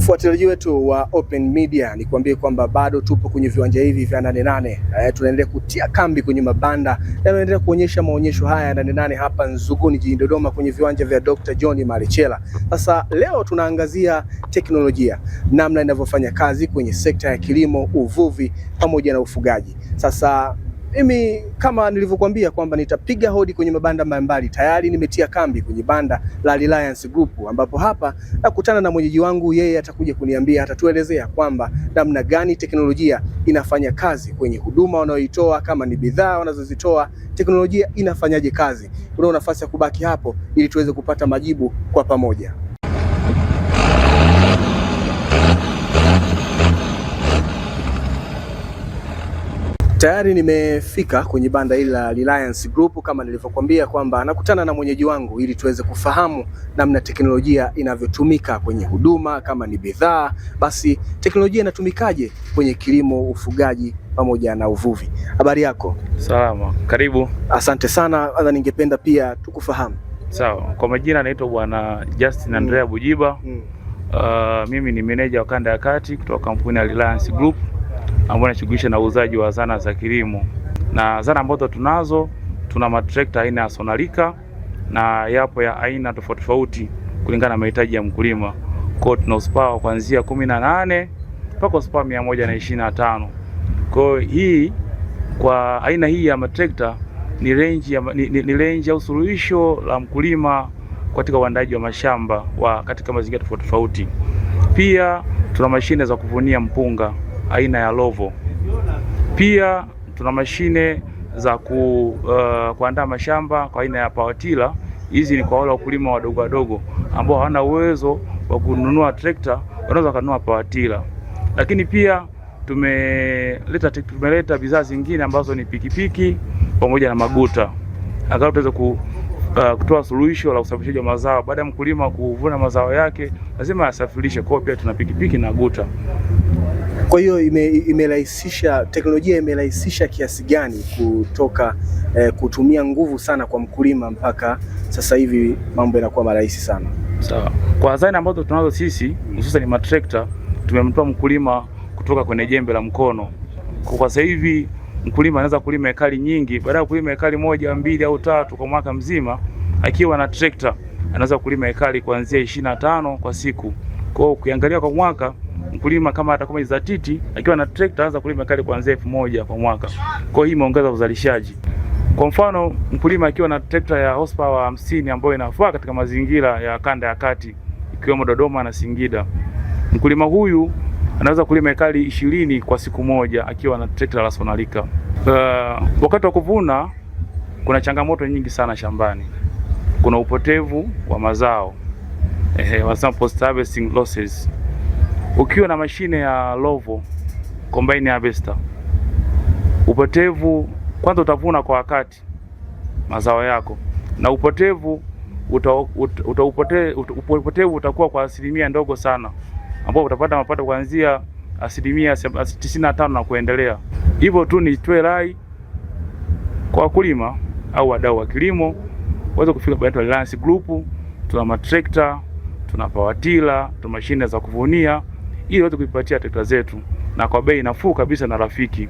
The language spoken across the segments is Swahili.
Mfuatiliaji wetu wa Open Media, nikwambie kwamba bado tupo kwenye viwanja hivi vya 88. Tunaendelea kutia kambi kwenye mabanda yanayoendelea kuonyesha maonyesho haya ya 88 hapa Nzuguni jijini Dodoma kwenye viwanja vya Dr. John Marichela. Sasa leo tunaangazia teknolojia, namna inavyofanya kazi kwenye sekta ya kilimo, uvuvi pamoja na ufugaji. Sasa mimi kama nilivyokuambia kwamba nitapiga hodi kwenye mabanda mbalimbali, tayari nimetia kambi kwenye banda la Reliance Group, ambapo hapa nakutana na mwenyeji wangu. Yeye atakuja kuniambia, atatuelezea kwamba namna gani teknolojia inafanya kazi kwenye huduma wanayoitoa, kama ni bidhaa wanazozitoa, teknolojia inafanyaje kazi. Una nafasi ya kubaki hapo ili tuweze kupata majibu kwa pamoja. Tayari nimefika kwenye banda hili la Reliance Group, kama nilivyokuambia kwamba nakutana na mwenyeji wangu ili tuweze kufahamu namna teknolojia inavyotumika kwenye huduma, kama ni bidhaa, basi teknolojia inatumikaje kwenye kilimo, ufugaji pamoja na uvuvi. Habari yako? Salama, karibu. Asante sana. Ningependa pia tukufahamu. Sawa, kwa majina naitwa Bwana Justin Andrea Bujiba. Mimi ni meneja wa kanda ya kati kutoka kampuni ya Reliance Group ambayo inashughulisha na uuzaji wa zana za kilimo. Na zana ambazo tunazo, tuna matrekta aina ya Sonalika na yapo ya aina tofauti tofauti kulingana na mahitaji ya mkulima. Kwa tuna horsepower kuanzia 18 mpaka horsepower 125. Kwa hii, kwa aina hii ya matrekta ni range au suluhisho la mkulima katika uandaaji wa mashamba katika mazingira tofauti tofauti. Pia tuna mashine za kuvunia mpunga aina ya Lovo. Pia tuna mashine za kuandaa mashamba kwa aina ya Power Tiller. Hizi ni kwa wale wakulima wadogo wadogo ambao hawana uwezo wa kununua trekta, wanaweza kununua Power Tiller. Lakini pia tumeleta bidhaa zingine ambazo ni pikipiki pamoja na maguta. Angalau tuweze kutoa suluhisho la usafirishaji wa mazao. Baada ya mkulima kuvuna mazao yake, lazima asafirishe. Kwa pia tuna pikipiki na guta. Kwa hiyo imerahisisha, teknolojia imerahisisha kiasi gani kutoka kutumia nguvu sana kwa mkulima mpaka sasa hivi mambo yanakuwa marahisi sana? Sawa. Kwa zana ambazo tunazo sisi, hususan ni matrekta, tumemtoa mkulima kutoka kwenye jembe la mkono. Kwa sasa hivi mkulima anaweza kulima ekari nyingi, baada ya kulima ekari 1, 2 au 3 kwa mwaka mzima. Akiwa na trekta anaweza kulima ekari kuanzia 25 kwa siku. Kwa hiyo ukiangalia kwa mwaka, mkulima kama atakuwa mizatiti akiwa na trekta anaweza kulima ekari kuanzia 1000 kwa mwaka. Kwa hiyo hii imeongeza uzalishaji. Kwa mfano, mkulima akiwa na trekta ya horsepower 50 ambayo inafaa katika mazingira ya kanda ya kati ikiwemo Dodoma na Singida, mkulima huyu anaweza kulima ekari 20 kwa siku moja akiwa na trekta la Sonalika. Wakati wa kuvuna kuna changamoto nyingi sana shambani. Kuna upotevu wa mazao, wanasema post harvesting losses. Ukiwa na mashine ya Lovo combine harvester, upotevu kwanza, utavuna kwa wakati mazao yako, na upotevu utakuwa kwa asilimia ndogo sana, ambapo utapata mapato kuanzia asilimia 95 na kuendelea. Hivyo tu nitoe rai kwa wakulima au wadau wa kilimo waweze kufika kwa Reliance Group. Tuna matrekta, tuna Power Tiller, tuna mashine za kuvunia ili waweze kuipatia trekta zetu na kwa bei nafuu kabisa na rafiki.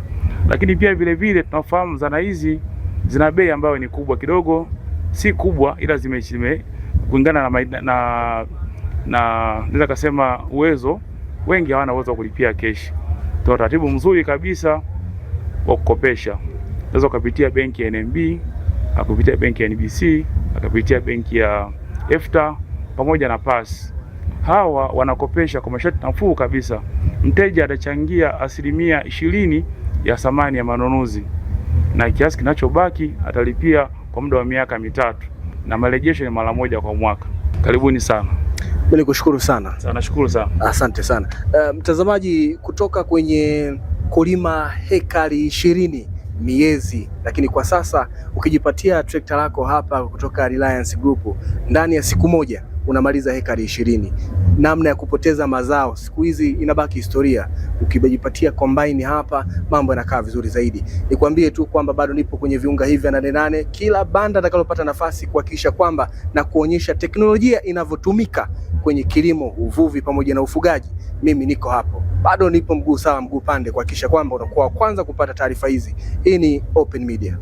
Lakini pia vile vile tunafahamu zana hizi zina bei ambayo ni kubwa kidogo, si kubwa ila kulingana na naweza kusema uwezo, wengi hawana uwezo wa kulipia keshi. Tuna taratibu mzuri kabisa wa kukopesha. Unaweza kupitia benki ya NMB, kupitia benki ya NBC, kupitia benki ya EFTA pamoja na PAS. Hawa wanakopesha kwa masharti nafuu kabisa. Mteja atachangia asilimia 20 ya thamani ya manunuzi, na kiasi kinachobaki atalipia kwa muda wa miaka 3, na marejesho ni mara moja kwa mwaka. Karibuni sana. Mimi nikushukuru sana. Nashukuru sana. Asante sana. Mtazamaji, kutoka kwenye kulima hekari 20 miezi, lakini kwa sasa ukijipatia trekta lako hapa kutoka Reliance Group, ndani ya siku moja unamaliza hekari 20. Namna ya kupoteza mazao siku hizi inabaki historia. ukijipatia combine hapa mambo yanakaa vizuri zaidi. Nikwambie tu kwamba bado nipo kwenye viunga hivi vya 88, kila banda atakalopata nafasi kuhakikisha kwamba na kuonyesha teknolojia inavyotumika kwenye kilimo, uvuvi pamoja na ufugaji. Mimi niko hapo, bado nipo mguu sawa mguu pande kuhakikisha kwamba unakuwa wa kwanza kupata taarifa hizi. Hii ni Open Media.